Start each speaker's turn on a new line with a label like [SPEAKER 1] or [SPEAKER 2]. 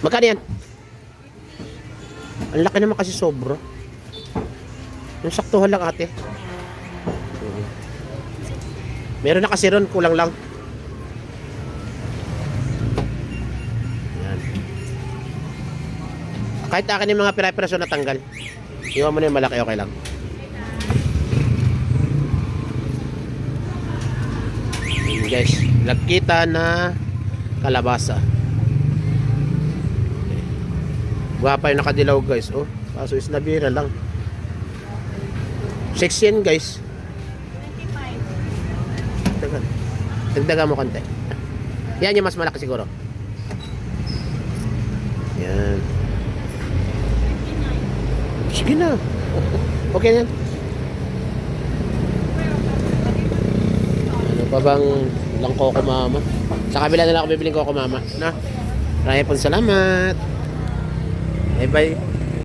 [SPEAKER 1] Magkano yan? Ang laki naman kasi sobra. Yung saktuhan lang ate. Meron na kasi ron, kulang lang. Yan. Kahit akin yung mga pira-piraso na tanggal. Iwan mo na yung malaki, okay lang. Yan guys, nagkita na kalabasa. Guwapa yung nakadilaw guys. Oh, kaso is nabira lang. 6 yan guys. 25. Dagdagan mo konti. Yan yung mas malaki siguro. Yan. Sige na. Okay na yan. Ano pa bang lang Coco Mama? Sa kabila na lang ako bibiling Coco Mama. Na? Maraming pong salamat. Bye bye.